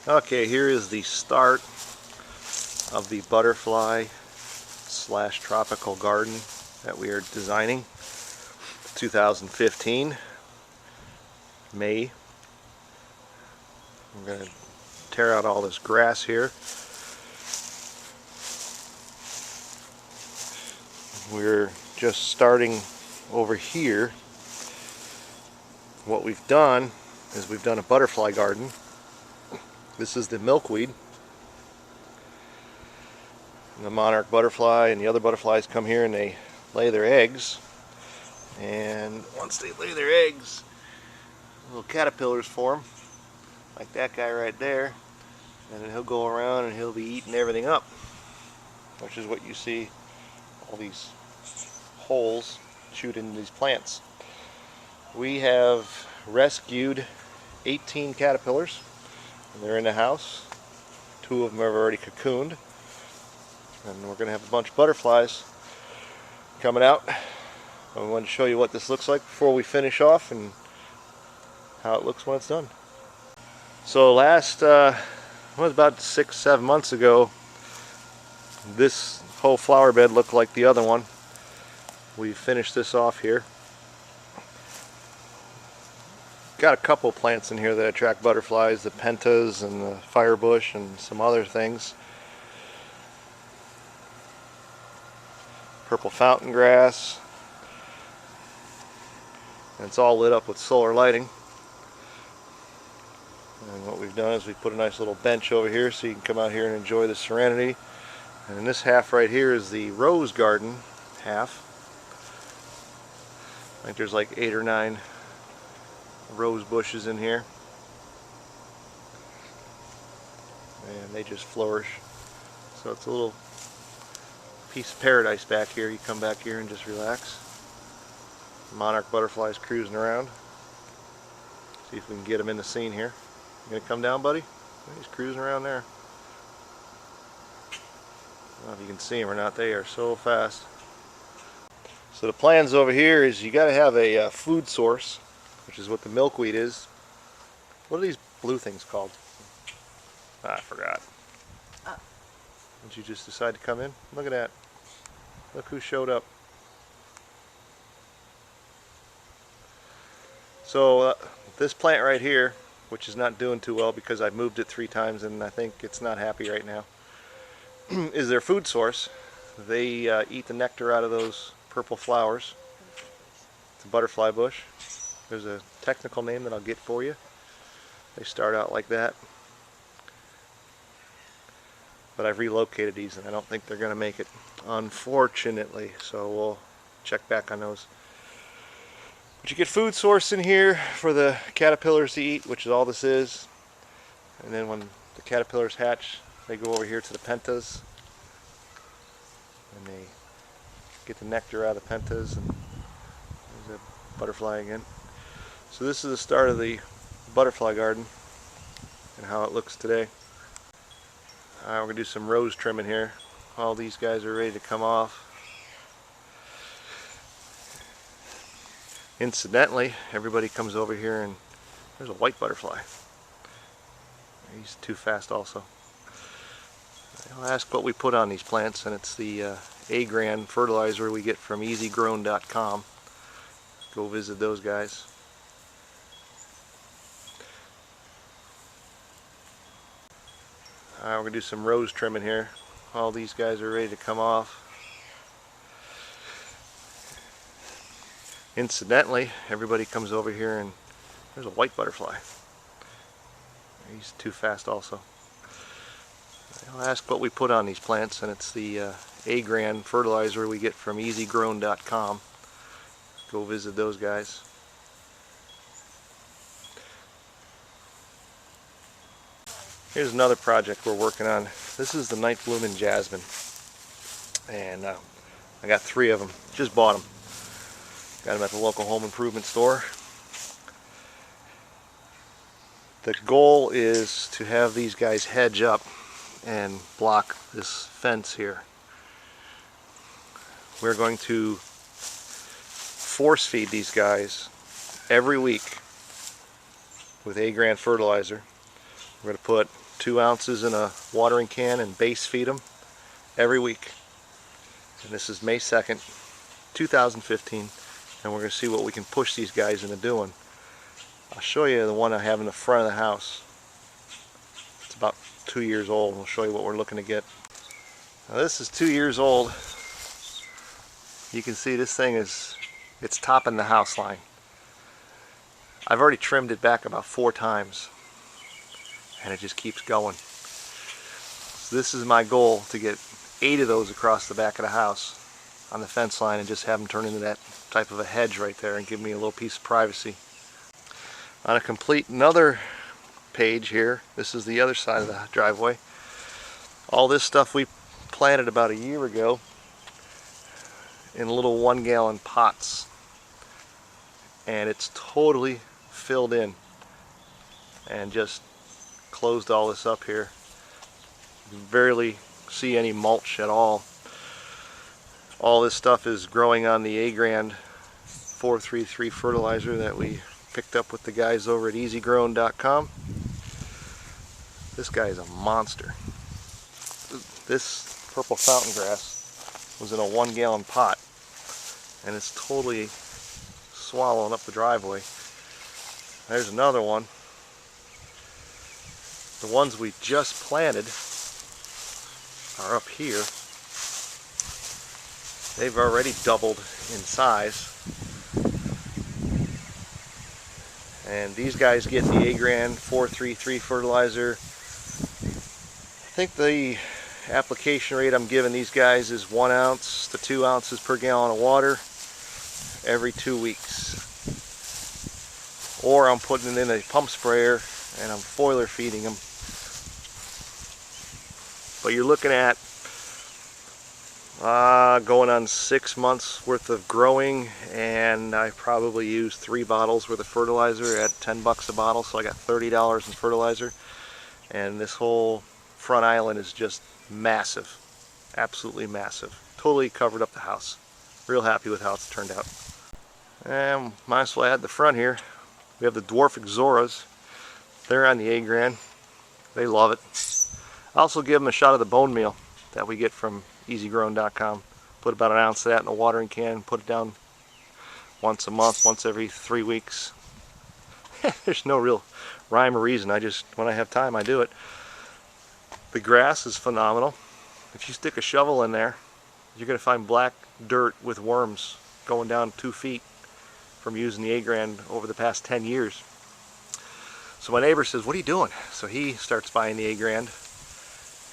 Okay, here is the start of the butterfly slash tropical garden that we are designing. 2015, May. I'm going to tear out all this grass here. We're just starting over here. What we've done is we've done a butterfly garden. This is the milkweed. And the monarch butterfly and the other butterflies come here and they lay their eggs. And once they lay their eggs, little caterpillars form, like that guy right there. And then he'll go around and he'll be eating everything up, which is what you see, all these holes shoot into these plants. We have rescued 18 caterpillars. They're in the house. 2 of them have already cocooned. And we're going to have a bunch of butterflies coming out. I wanted to show you what this looks like before we finish off and how it looks when it's done. So last, it was about 6-7 months ago, this whole flower bed looked like the other one. We finished this off here. Got a couple plants in here that attract butterflies, the pentas and the firebush and some other things. Purple fountain grass. And it's all lit up with solar lighting. And what we've done is we put a nice little bench over here so you can come out here and enjoy the serenity. And in this half right here is the rose garden half. I think there's like 8 or 9 rose bushes in here, and they just flourish. So it's a little piece of paradise back here. You come back here and just relax. Monarch butterflies cruising around. See if we can get him in the scene here. You gonna come down, buddy? He's cruising around there. I don't know if you can see him or not. They are so fast. So the plans over here is you got to have a food source, which is what the milkweed is. What are these blue things called? I forgot. Did you just decide to come in? Look at that. Look who showed up. So this plant right here, which is not doing too well because I've moved it 3 times and I think it's not happy right now, is their food source. They eat the nectar out of those purple flowers. It's a butterfly bush. There's a technical name that I'll get for you. They start out like that. But I've relocated these and I don't think they're going to make it, unfortunately. So we'll check back on those. But you get food source in here for the caterpillars to eat, which is all this is. And then when the caterpillars hatch, they go over here to the pentas. And they get the nectar out of the pentas. And there's a butterfly again. So this is the start of the butterfly garden and how it looks today. Alright, we're going to do some rose trimming here. All these guys are ready to come off. Incidentally, everybody comes over here and there's a white butterfly. He's too fast also. I'll ask what we put on these plants, and it's the AGgrand Fertilizer we get from AGgrand.com. Go visit those guys. Alright, we're going to do some rose trimming here. All these guys are ready to come off. Incidentally, everybody comes over here and there's a white butterfly. He's too fast also. I'll ask what we put on these plants, and it's the AGgrand Fertilizer we get from AGgrand.com. Go visit those guys. Here's another project we're working on. This is the night blooming jasmine, and I got 3 of them. Just bought them. Got them at the local home improvement store. The goal is to have these guys hedge up and block this fence here. We're going to force feed these guys every week with AGgrand Fertilizer. We're going to put 2 ounces in a watering can and base feed them every week. And this is May 2nd, 2015, and we're going to see what we can push these guys into doing. I'll show you the one I have in the front of the house. It's about 2 years old. We'll show you what we're looking to get. Now this is 2 years old. You can see this thing it's topping the house line. I've already trimmed it back about 4 times, and it just keeps going. So this is my goal, to get 8 of those across the back of the house on the fence line and just have them turn into that type of a hedge right there and give me a little piece of privacy. On a complete another page here, this is the other side of the driveway. All this stuff we planted about a year ago in little 1-gallon pots, and it's totally filled in and just closed all this up here. You can barely see any mulch at all. All this stuff is growing on the AGgrand 433 fertilizer that we picked up with the guys over at AGgrand.com. This guy is a monster. This purple fountain grass was in a 1-gallon pot, and it's totally swallowing up the driveway. There's another one. The ones we just planted are up here. They've already doubled in size. And these guys get the AGgrand 433 fertilizer. I think the application rate I'm giving these guys is 1 ounce to 2 ounces per gallon of water every 2 weeks. Or I'm putting it in a pump sprayer and I'm foliar feeding them. But you're looking at going on 6 months worth of growing, and I probably used 3 bottles worth of fertilizer at 10 bucks a bottle, so I got $30 in fertilizer. And this whole front island is just massive, absolutely massive. Totally covered up the house. Real happy with how it's turned out. And might as well add the front here. We have the dwarf Ixoras. They're on the AGgrand. They love it. I also give them a shot of the bone meal that we get from AGgrand.com. Put about 1 ounce of that in a watering can, put it down once a month, once every 3 weeks. There's no real rhyme or reason. When I have time, I do it. The grass is phenomenal. If you stick a shovel in there, you're going to find black dirt with worms going down 2 feet from using the AGgrand over the past 10 years. So my neighbor says, "What are you doing?" So he starts buying the AGgrand,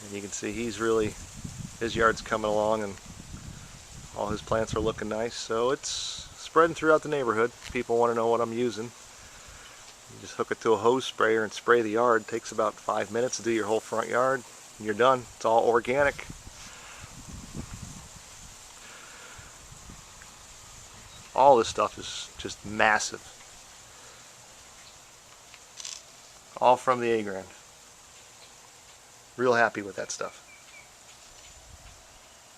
and you can see his yard's coming along and all his plants are looking nice. So it's spreading throughout the neighborhood. People want to know what I'm using. You just hook it to a hose sprayer and spray the yard. It takes about 5 minutes to do your whole front yard, and you're done. It's all organic. All this stuff is just massive. All from the AGgrand. Real happy with that stuff.